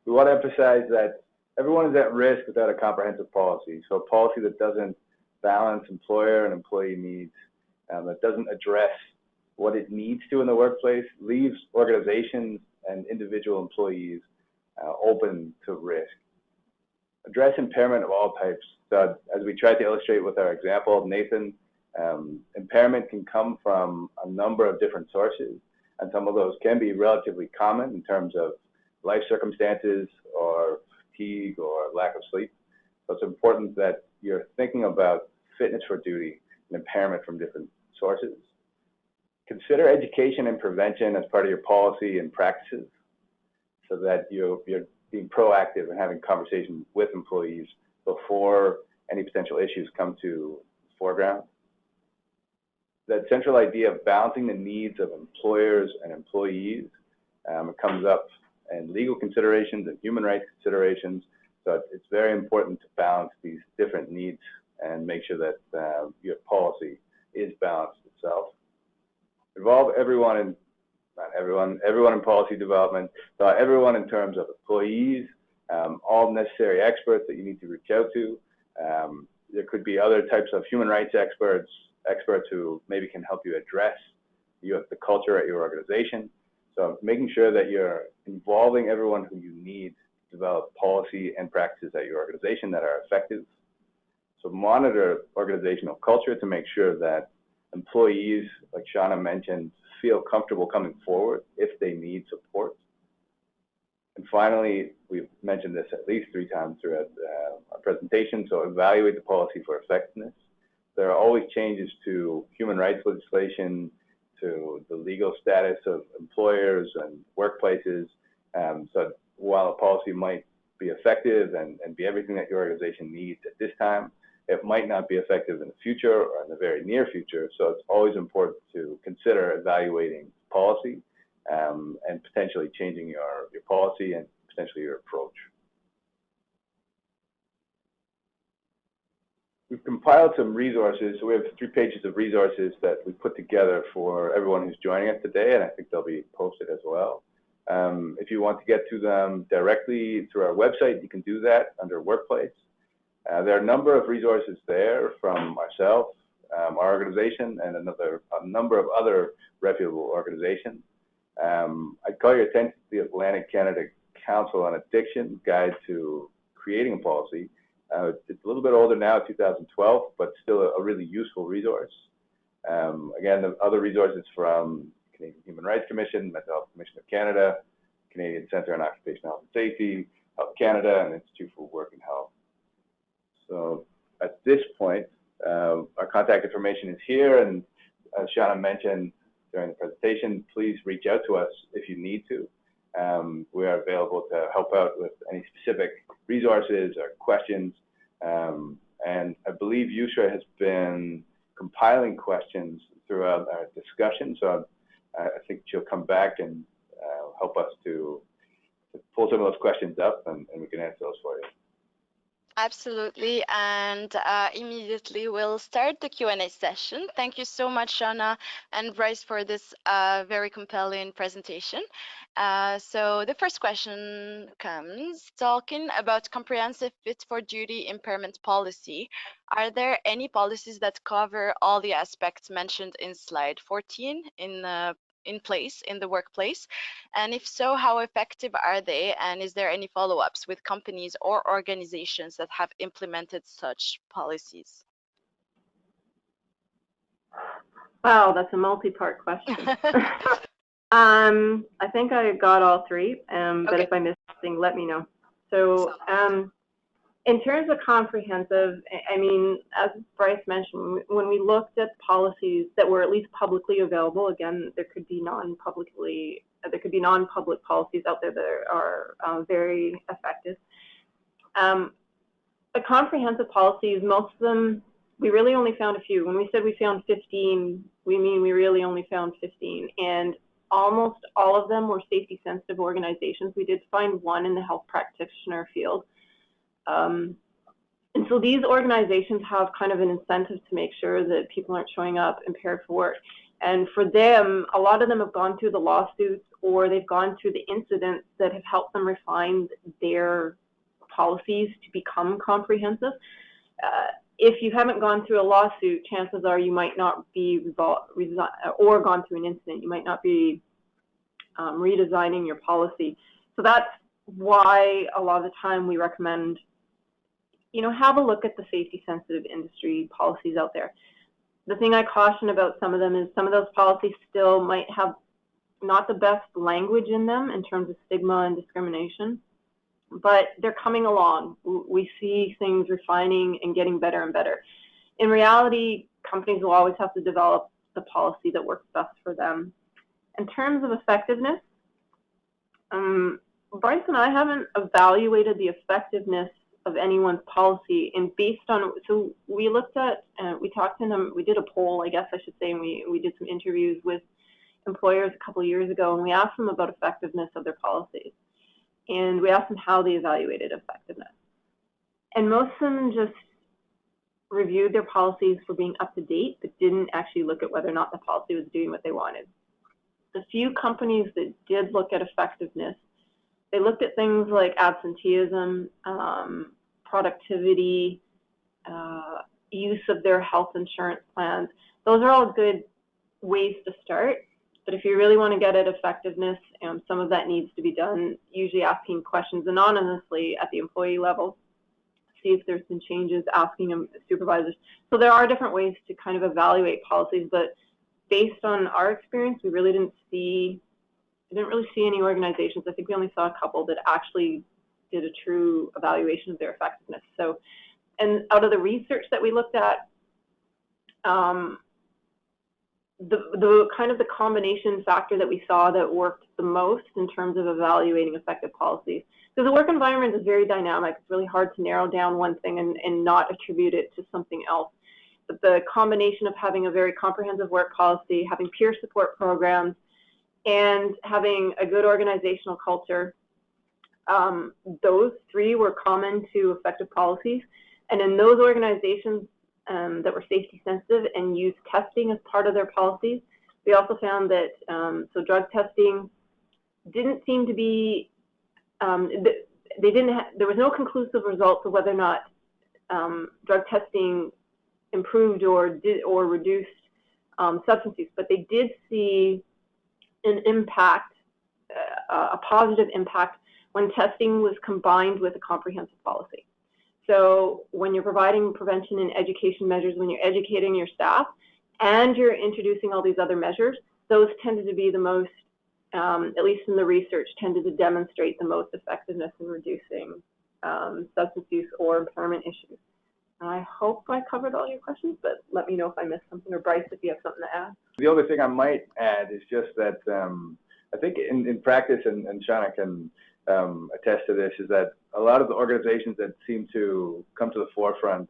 we want to emphasize that everyone is at risk without a comprehensive policy. So a policy that doesn't balance employer and employee needs, that doesn't address what it needs to in the workplace, leaves organizations and individual employees open to risk. Address impairment of all types. So as we tried to illustrate with our example of Nathan, impairment can come from a number of different sources, and some of those can be relatively common in terms of life circumstances or fatigue or lack of sleep. So it's important that you're thinking about fitness for duty and impairment from different sources. Consider education and prevention as part of your policy and practices so that you're being proactive and having conversations with employees before any potential issues come to the foreground. that central idea of balancing the needs of employers and employees. It comes up in legal considerations and human rights considerations. So it's very important to balance these different needs and make sure that your policy is balanced itself. Involve everyone in, not everyone, everyone in policy development, everyone in terms of employees, all necessary experts that you need to reach out to. There could be other types of human rights experts who maybe can help you address the culture at your organization. So making sure that you're involving everyone who you need to develop policy and practices at your organization that are effective. So monitor organizational culture to make sure that employees, like Shawna mentioned, feel comfortable coming forward if they need support. And finally, we've mentioned this at least 3 times throughout our presentation, so evaluate the policy for effectiveness. There are always changes to human rights legislation, to the legal status of employers and workplaces. So while a policy might be effective and be everything that your organization needs at this time, it might not be effective in the future or in the very near future. So it's always important to consider evaluating policy and potentially changing your policy and potentially your approach. We've compiled some resources. So we have 3 pages of resources that we put together for everyone who's joining us today, and I think they'll be posted as well. If you want to get to them directly through our website, you can do that under Workplace. There are a number of resources there from ourselves, our organization, and a number of other reputable organizations. I'd call your attention to the Atlantic Canada Council on Addiction Guide to Creating a Policy. It's a little bit older now, 2012, but still a really useful resource. Again, the other resources from Canadian Human Rights Commission, Mental Health Commission of Canada, Canadian Centre on Occupational Health and Safety, Health Canada, and Institute for Work and Health. So at this point, our contact information is here, and as Shawna mentioned during the presentation, please reach out to us if you need to. We are available to help out with any specific resources or questions. And I believe Yusra has been compiling questions throughout our discussion, so I think she'll come back and help us to pull some of those questions up, and we can answer those for you. Absolutely, and immediately we'll start the Q&A session. Thank you so much, Shawna and Bryce, for this very compelling presentation. So the first question comes, talking about comprehensive fit for duty impairment policy. Are there any policies that cover all the aspects mentioned in slide 14 in place in the workplace? And if so, how effective are they? And is there any follow-ups with companies or organizations that have implemented such policies? Wow, that's a multi-part question. I think I got all 3, but Okay. if I missed something, let me know. So in terms of comprehensive, I mean, as Bryce mentioned, when we looked at policies that were at least publicly available, again, there could be non-public policies out there that are very effective. The comprehensive policies, most of them, we really only found a few. When we said we found 15, we mean we really only found 15. And almost all of them were safety-sensitive organizations. We did find one in the health practitioner field. And so these organizations have kind of an incentive to make sure that people aren't showing up impaired for work. And for them, a lot of them have gone through the lawsuits, or they've gone through the incidents that have helped them refine their policies to become comprehensive. If you haven't gone through a lawsuit, chances are you might not be or gone through an incident, you might not be redesigning your policy. So that's why a lot of the time we recommend, have a look at the safety-sensitive industry policies out there. The thing I caution about some of them is some of those policies still might have not the best language in them in terms of stigma and discrimination, but they're coming along. We see things refining and getting better and better. In reality, companies will always have to develop the policy that works best for them. In terms of effectiveness, Bryce and I haven't evaluated the effectiveness of anyone's policy, and based on, so we looked at, we talked to them, we did a poll, I guess I should say, and we did some interviews with employers a couple of years ago, and we asked them about effectiveness of their policies, and we asked them how they evaluated effectiveness. And most of them just reviewed their policies for being up to date, but didn't actually look at whether or not the policy was doing what they wanted. The few companies that did look at effectiveness, they looked at things like absenteeism, productivity, use of their health insurance plans. Those are all good ways to start, but if you really want to get at effectiveness, some of that needs to be done, usually asking questions anonymously at the employee level, see if there's been changes, asking them, supervisors. So there are different ways to kind of evaluate policies, but based on our experience, we really didn't really see any organizations. I think we only saw a couple that actually did a true evaluation of their effectiveness. So, and out of the research that we looked at, the kind of the combination factor that we saw that worked the most in terms of evaluating effective policies. So the work environment is very dynamic. It's really hard to narrow down one thing and not attribute it to something else. But the combination of having a very comprehensive work policy, having peer support programs, and having a good organizational culture, those three were common to effective policies. And in those organizations that were safety sensitive and used testing as part of their policies, we also found that so drug testing didn't seem to be, there was no conclusive results of whether or not drug testing improved or reduced substance use, but they did see an impact, a positive impact, when testing was combined with a comprehensive policy. So when you're providing prevention and education measures, when you're educating your staff and you're introducing all these other measures, those tended to be the most, at least in the research, tended to demonstrate the most effectiveness in reducing substance use or impairment issues. I hope I covered all your questions, but let me know if I missed something, or Bryce, if you have something to add. The other thing I might add is just that I think in practice, and Shawna can attest to this, is that a lot of the organizations that seem to come to the forefront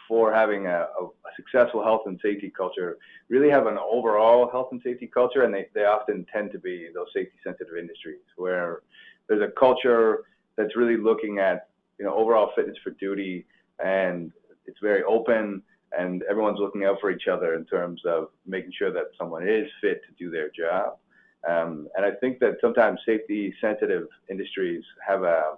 for having a successful health and safety culture really have an overall health and safety culture, and they often tend to be those safety sensitive industries where there's a culture that's really looking at overall fitness for duty, and it's very open, and everyone's looking out for each other in terms of making sure that someone is fit to do their job. And I think that sometimes safety sensitive industries have a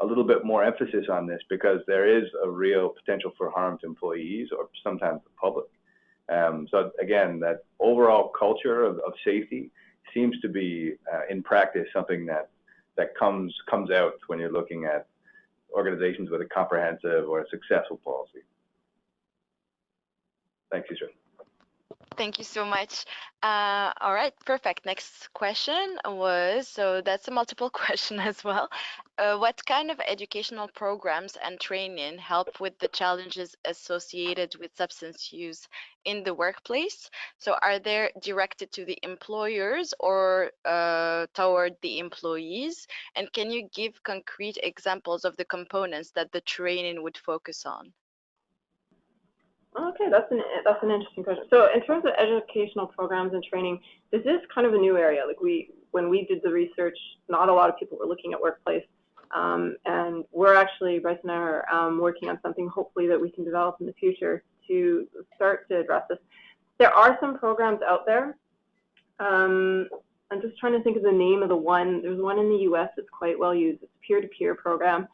little bit more emphasis on this because there is a real potential for harm to employees or sometimes the public. So again, that overall culture of safety seems to be in practice something that comes out when you're looking at organizations with a comprehensive or a successful policy. Thanks, Isra. Thank you so much. All right, perfect. Next question was, so that's a multiple question as well. What kind of educational programs and training help with the challenges associated with substance use in the workplace? So are they directed to the employers or toward the employees? And can you give concrete examples of the components that the training would focus on? Okay, that's an interesting question. So in terms of educational programs and training, this is kind of a new area. Like when we did the research, not a lot of people were looking at workplace, and we're actually, Bryce and I are working on something hopefully that we can develop in the future to start to address this. There are some programs out there. I'm just trying to think of the name of the one. There's one in the U.S. that's quite well used. It's a peer-to-peer program,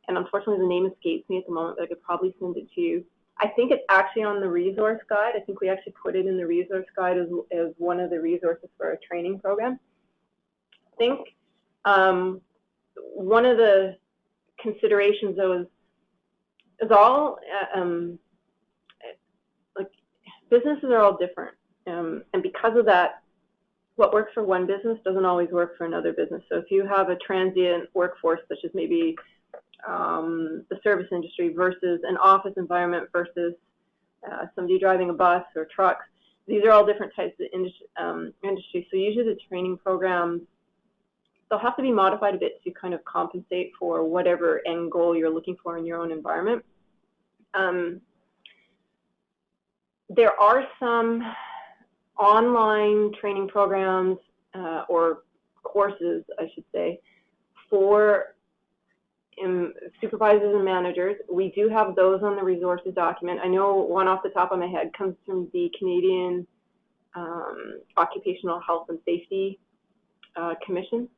and unfortunately the name escapes me at the moment, but I could probably send it to you. I think it's actually on the resource guide. I think we actually put it in the resource guide as one of the resources for a training program. I think one of the considerations though is all, like businesses are all different. And because of that, what works for one business doesn't always work for another business. So if you have a transient workforce, such as maybe the service industry versus an office environment versus somebody driving a bus or trucks. These are all different types of industry. So usually the training programs they'll have to be modified a bit to kind of compensate for whatever end goal you're looking for in your own environment. There are some online training programs or courses, I should say, for supervisors and managers. We do have those on the resources document. I know one off the top of my head comes from the Canadian Occupational Health and Safety Commission.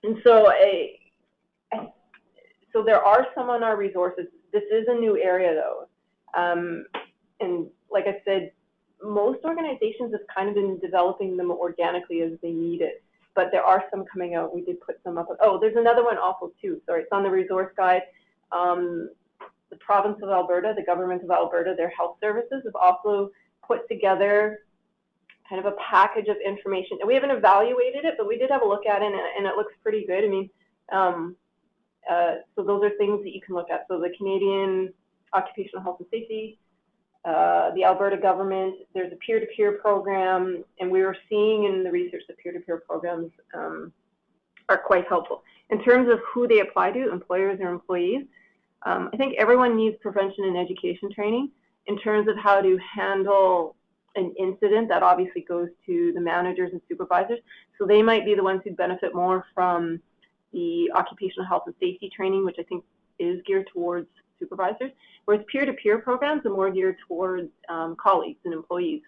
And so, so there are some on our resources. This is a new area though. And like I said, most organizations have kind of been developing them organically as they need it. But there are some coming out. We did put some up. Oh, there's another one also too. Sorry, it's on the resource guide. The province of Alberta, the government of Alberta, their health services have also put together kind of a package of information. And we haven't evaluated it, but we did have a look at it, and it looks pretty good. I mean, so those are things that you can look at. So the Canadian Occupational Health and Safety, the Alberta government, there's a peer-to-peer program, and we were seeing in the research that peer-to-peer programs are quite helpful. In terms of who they apply to, employers or employees, I think everyone needs prevention and education training in terms of how to handle an incident that obviously goes to the managers and supervisors. So they might be the ones who benefit more from the occupational health and safety training, which I think is geared towards supervisors, whereas peer-to-peer programs are more geared towards colleagues and employees,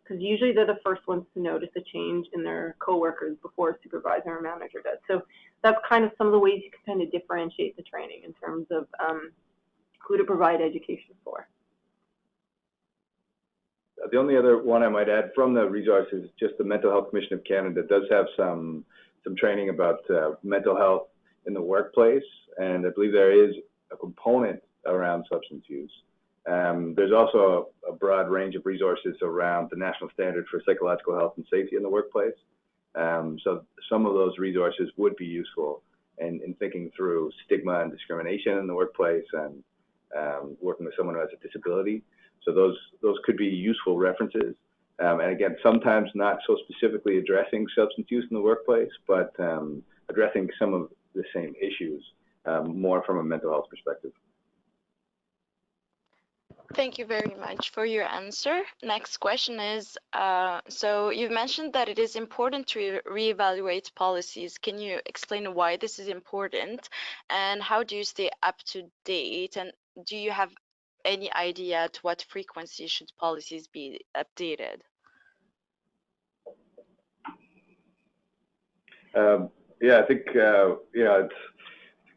because usually they're the first ones to notice a change in their coworkers before a supervisor or manager does. So that's kind of some of the ways you can kind of differentiate the training in terms of who to provide education for. The only other one I might add from the resources, just the Mental Health Commission of Canada does have some training about mental health in the workplace, and I believe there is a component around substance use. There's also a broad range of resources around the National Standard for Psychological Health and Safety in the Workplace. So some of those resources would be useful in thinking through stigma and discrimination in the workplace and working with someone who has a disability. So those could be useful references. And again, sometimes not so specifically addressing substance use in the workplace, but addressing some of the same issues more from a mental health perspective. Thank you very much for your answer. Next question is, so you've mentioned that it is important to reevaluate policies. Can you explain why this is important, and how do you stay up to date, and do you have any idea at what frequency should policies be updated? Yeah, I think it's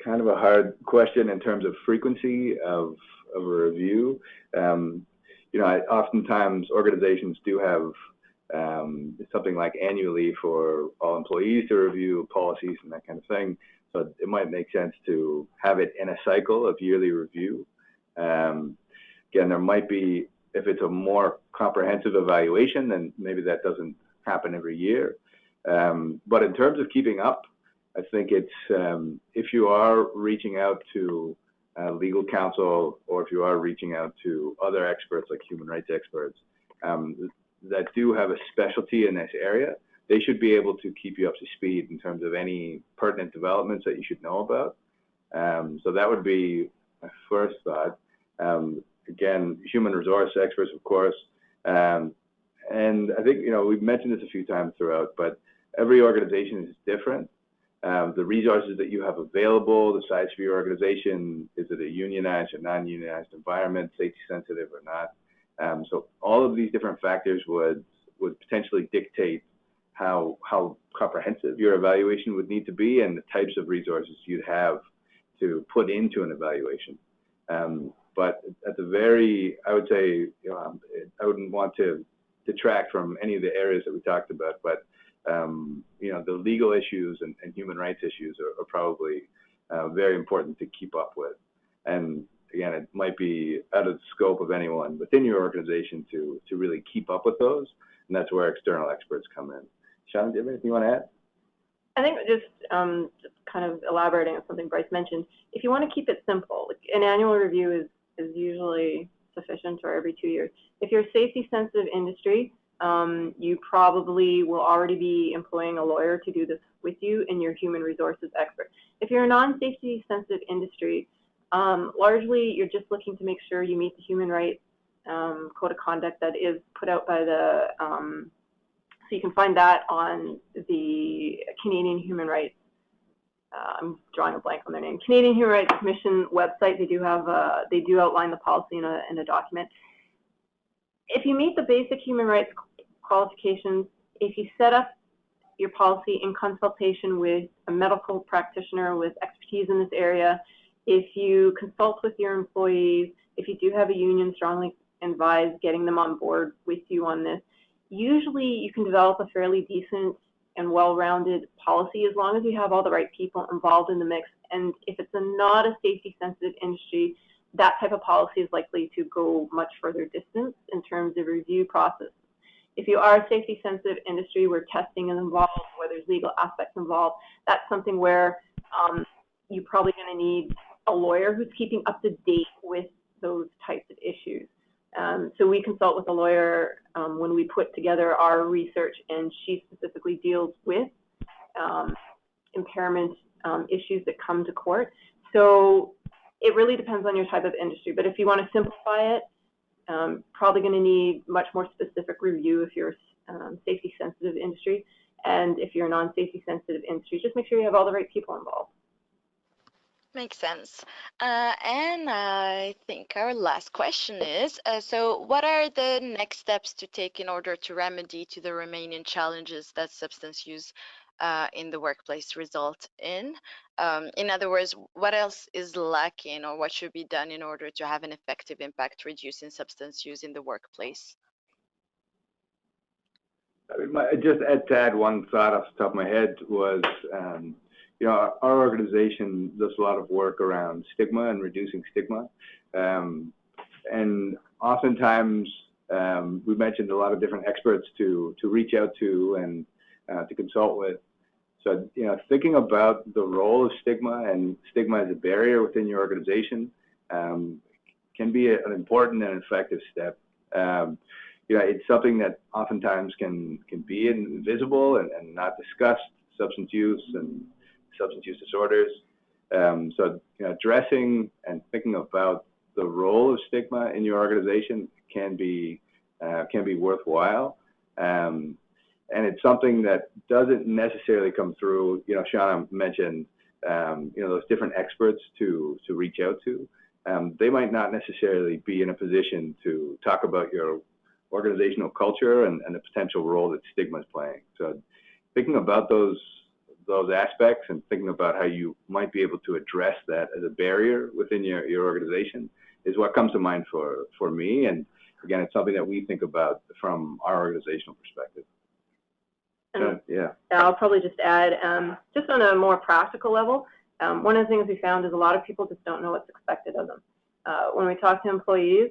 kind of a hard question in terms of frequency of a review. Oftentimes organizations do have something like annually for all employees to review policies and that kind of thing. So it might make sense to have it in a cycle of yearly review. Again, there might be, if it's a more comprehensive evaluation, then maybe that doesn't happen every year. But in terms of keeping up, I think it's if you are reaching out to legal counsel, or if you are reaching out to other experts like human rights experts that do have a specialty in this area, they should be able to keep you up to speed in terms of any pertinent developments that you should know about. So that would be my first thought. Again, human resource experts, of course. And I think, we've mentioned this a few times throughout, but every organization is different. The resources that you have available, the size of your organization, is it a unionized or non-unionized environment, safety sensitive or not? So all of these different factors would potentially dictate how comprehensive your evaluation would need to be and the types of resources you'd have to put into an evaluation. But at the I would say, I wouldn't want to detract from any of the areas that we talked about, but the legal issues and human rights issues are probably very important to keep up with. And again, it might be out of the scope of anyone within your organization to really keep up with those, and that's where external experts come in. Shawna, do you have anything you want to add? I think just kind of elaborating on something Bryce mentioned, if you want to keep it simple, like an annual review is usually sufficient, or every 2 years. If you're a safety sensitive industry, you probably will already be employing a lawyer to do this with you and your human resources expert. If you're a non-safety sensitive industry, largely you're just looking to make sure you meet the human rights code of conduct that is put out by the, so you can find that on the Canadian Human Rights, I'm drawing a blank on their name, Canadian Human Rights Commission website. They do have, they do outline the policy in a document. If you meet the basic human rights qualifications, if you set up your policy in consultation with a medical practitioner with expertise in this area, if you consult with your employees, if you do have a union, strongly advise getting them on board with you on this. Usually you can develop a fairly decent and well-rounded policy as long as you have all the right people involved in the mix. And if it's not a safety-sensitive industry, that type of policy is likely to go much further distance in terms of review process. If you are a safety-sensitive industry where testing is involved, where there's legal aspects involved, that's something where you're probably going to need a lawyer who's keeping up to date with those types of issues. So we consult with a lawyer when we put together our research, and she specifically deals with impairment issues that come to court. So it really depends on your type of industry, but if you want to simplify it, probably going to need much more specific review if you're a safety sensitive industry, and if you're a non-safety sensitive industry, just make sure you have all the right people involved. Makes sense. And I think our last question is, so what are the next steps to take in order to remedy to the remaining challenges that substance use in the workplace result in? In other words, what else is lacking or what should be done in order to have an effective impact reducing substance use in the workplace? Just to add one thought off the top of my head was, you know, our organization does a lot of work around stigma and reducing stigma. And oftentimes, we mentioned a lot of different experts to reach out to and to consult with. So, you know, thinking about the role of stigma and stigma as a barrier within your organization can be an important and effective step. You know, it's something that oftentimes can be invisible and not discussed, substance use and substance use disorders. So, you know, addressing and thinking about the role of stigma in your organization can be worthwhile. And it's something that doesn't necessarily come through, you know, Shawna mentioned, you know, those different experts to reach out to. They might not necessarily be in a position to talk about your organizational culture and the potential role that stigma is playing. So thinking about those aspects and thinking about how you might be able to address that as a barrier within your organization is what comes to mind for me. And again, it's something that we think about from our organizational perspective. Yeah. I'll probably just add, just on a more practical level, one of the things we found is a lot of people just don't know what's expected of them. When we talk to employees,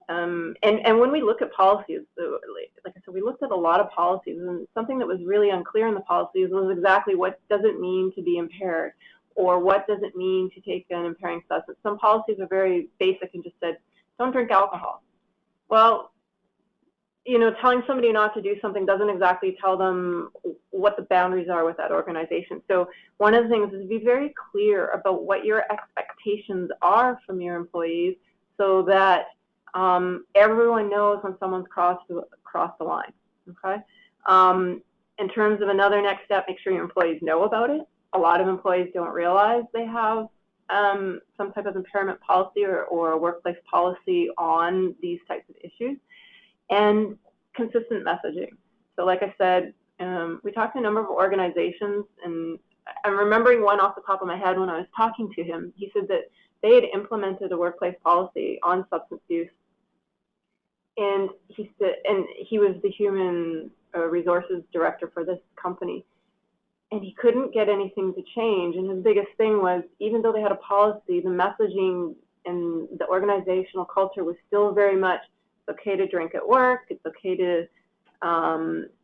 and when we look at policies, like I said, we looked at a lot of policies, and something that was really unclear in the policies was exactly what does it mean to be impaired, or what does it mean to take an impairing substance. Some policies are very basic and just said, don't drink alcohol. Well, you know, telling somebody not to do something doesn't exactly tell them what the boundaries are with that organization. So one of the things is be very clear about what your expectations are from your employees so that everyone knows when someone's crossed the line, okay? In terms of another next step, make sure your employees know about it. A lot of employees don't realize they have some type of impairment policy or a workplace policy on these types of issues. And consistent messaging. So like I said, we talked to a number of organizations, and I'm remembering one off the top of my head when I was talking to him. He said that they had implemented a workplace policy on substance use, and he said, and he was the human resources director for this company, and he couldn't get anything to change. And his biggest thing was, even though they had a policy, the messaging and the organizational culture was still very much, it's okay to drink at work, it's okay to,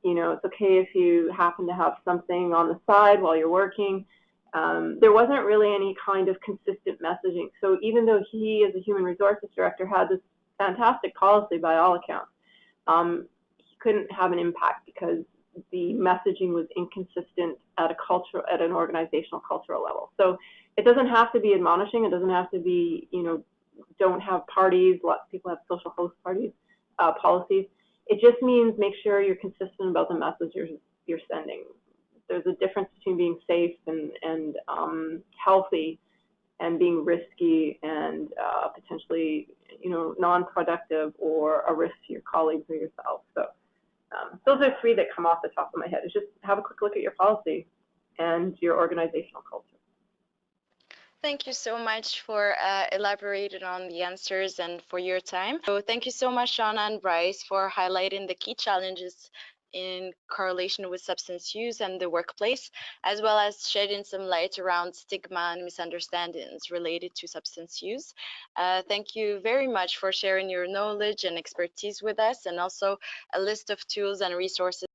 you know, it's okay if you happen to have something on the side while you're working. There wasn't really any kind of consistent messaging. So even though he, as a human resources director, had this fantastic policy by all accounts, he couldn't have an impact because the messaging was inconsistent at an organizational cultural level. So it doesn't have to be admonishing. It doesn't have to be, don't have parties. Lots of people have social host parties, policies. It just means make sure you're consistent about the message you're sending. There's a difference between being safe and healthy and being risky and potentially, non-productive or a risk to your colleagues or yourself. So those are three that come off the top of my head. It's just have a quick look at your policy and your organizational culture. Thank you so much for elaborating on the answers and for your time. So thank you so much, Shawna and Bryce, for highlighting the key challenges in correlation with substance use and the workplace, as well as shedding some light around stigma and misunderstandings related to substance use. Thank you very much for sharing your knowledge and expertise with us, and also a list of tools and resources